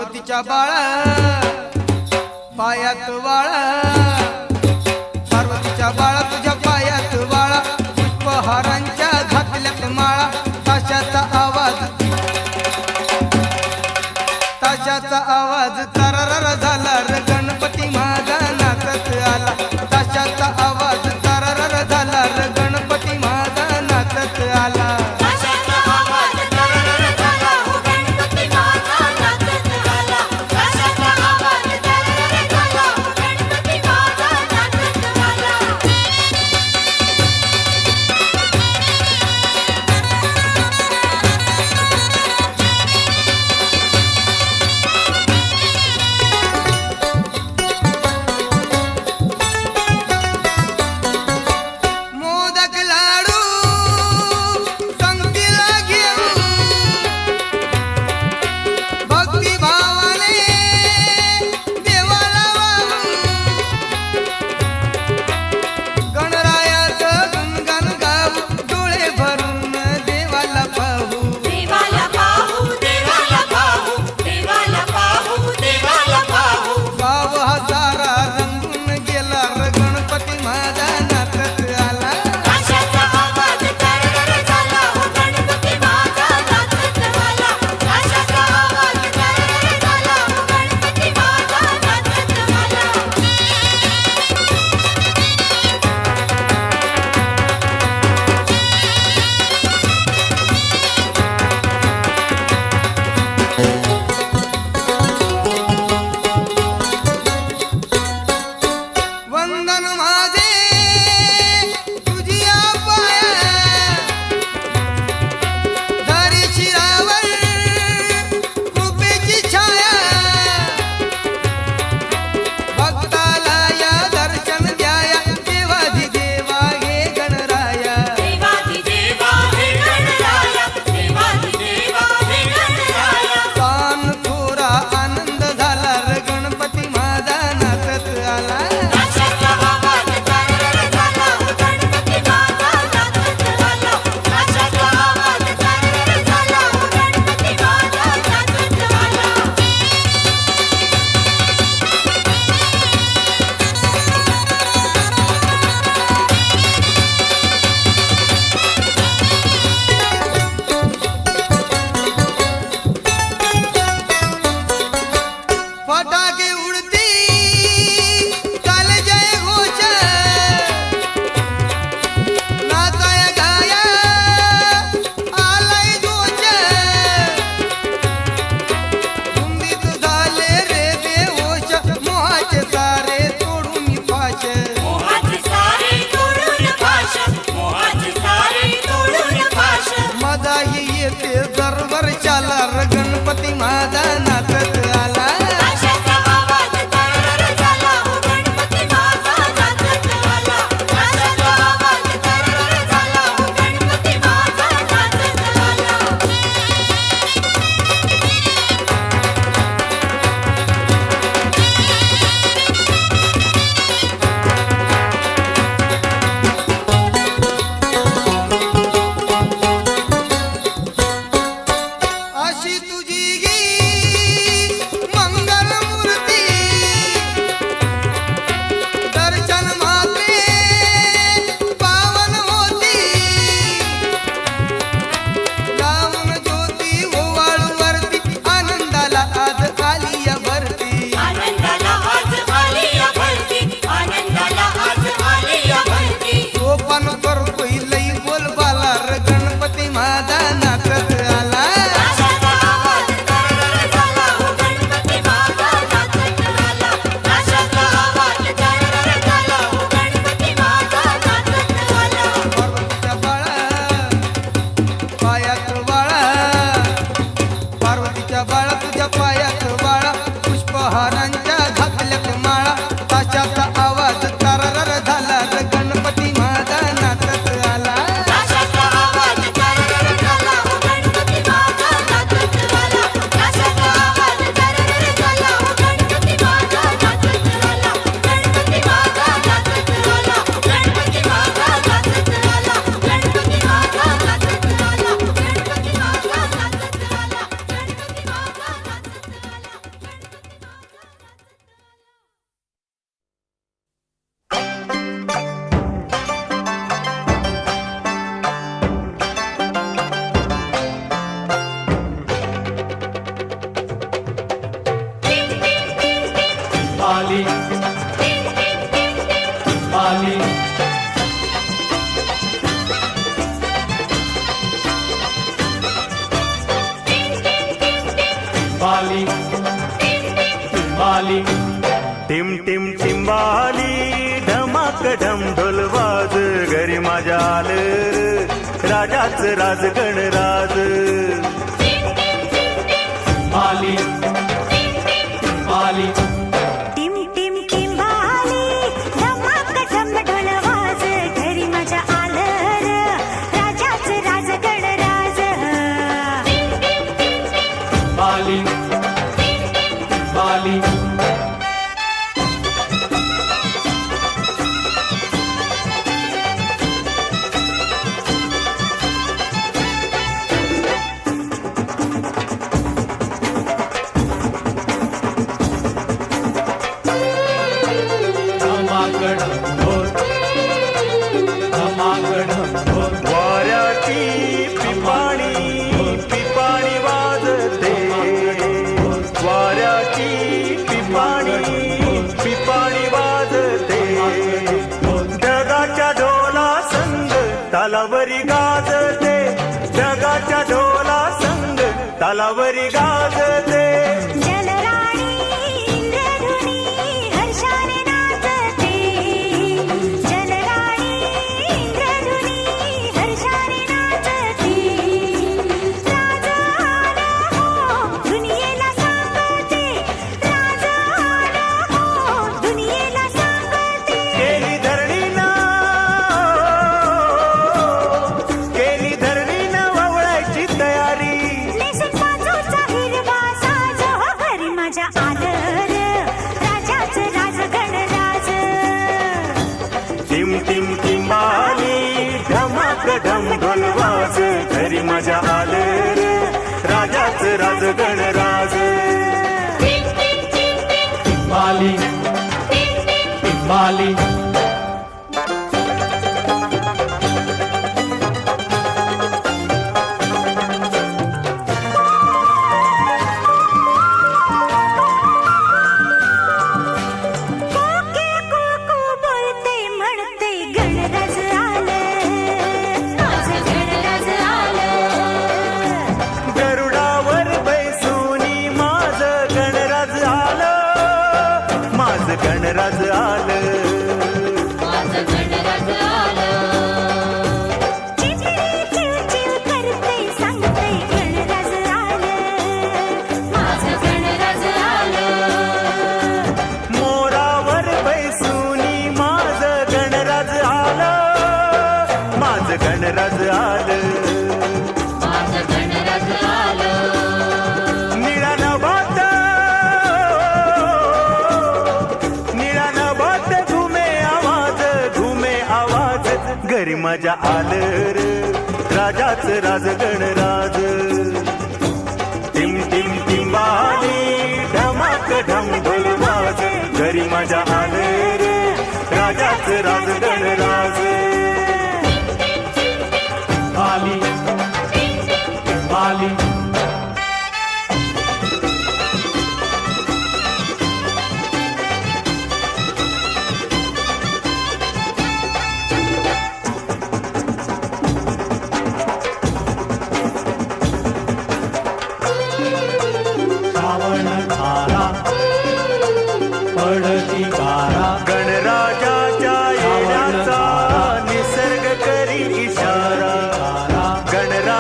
पार्वतीच्या बाळा पायात वाळा, पार्वतीच्या बाळा तुझ्या पायात वाळा, पुष्पहारांच्या घातल्यात माळा, ताशाचा आवाज तररर झाला र गणपती माझा नाचत आला, ताशाचा आवाज तररर झाला र गणपती माझा नाचत आला। गणपती माझा नाचत आला। टिंबाली टिंबाली टिंबाली टिंबाली टिम टिम टिंबाली ढमाक ढम ढोल वाज घरी माझ्या आलं राजाच राज गणराज टिंबाली टिंबाली टिम टिम टिंबाली धमाक ढम ढोल वाज घरी माझ्या आलं र राजाच राज गणराज टिंबाली टिंबाली धमाकडं ढोल धमाकडं ढोल वाऱ्याची पिपाणी पिपाणी वाजते वाऱ्याची पिपाणी पिपाणी वाजते ढगाच्या ढोला संग तालावरी गाजते ढगाच्या ढोला संग तालावरी गाजते जलराणी इंद्रधुनी हर्षाने नाचते जलराणी इंद्रधुनी हर्षाने नाचते राज आला हो दुनियेला सांगते राज आला हो दुनियेला सांगते केली धरणीनं ववळायची तयारी नेसून बाजूचा हिरवा साज घरी माझ्या आलं र राजाच राज गणराज टिम टिम टिंबाली ढमाक ढम ढोल वाज घरी माझ्या आलं रे राजाच राज गणराज टिंबाली टिंबाली कोके कुकू बोलते म्हणते गणराज आलं माझं गणराज आलं गरुडावर बैसूनी माझ गणराज आलं माझ गणराज आलं चिमणी चिव चिव करते सांगते गणराज आलं माझं गणराज आलं मोरावर बैसूनी माझ गणराज आलं माझ गणराज आलं निळा नभात घुमे आवाज घरी माझ्या आलं र राजाच राज गणराज टिम टिम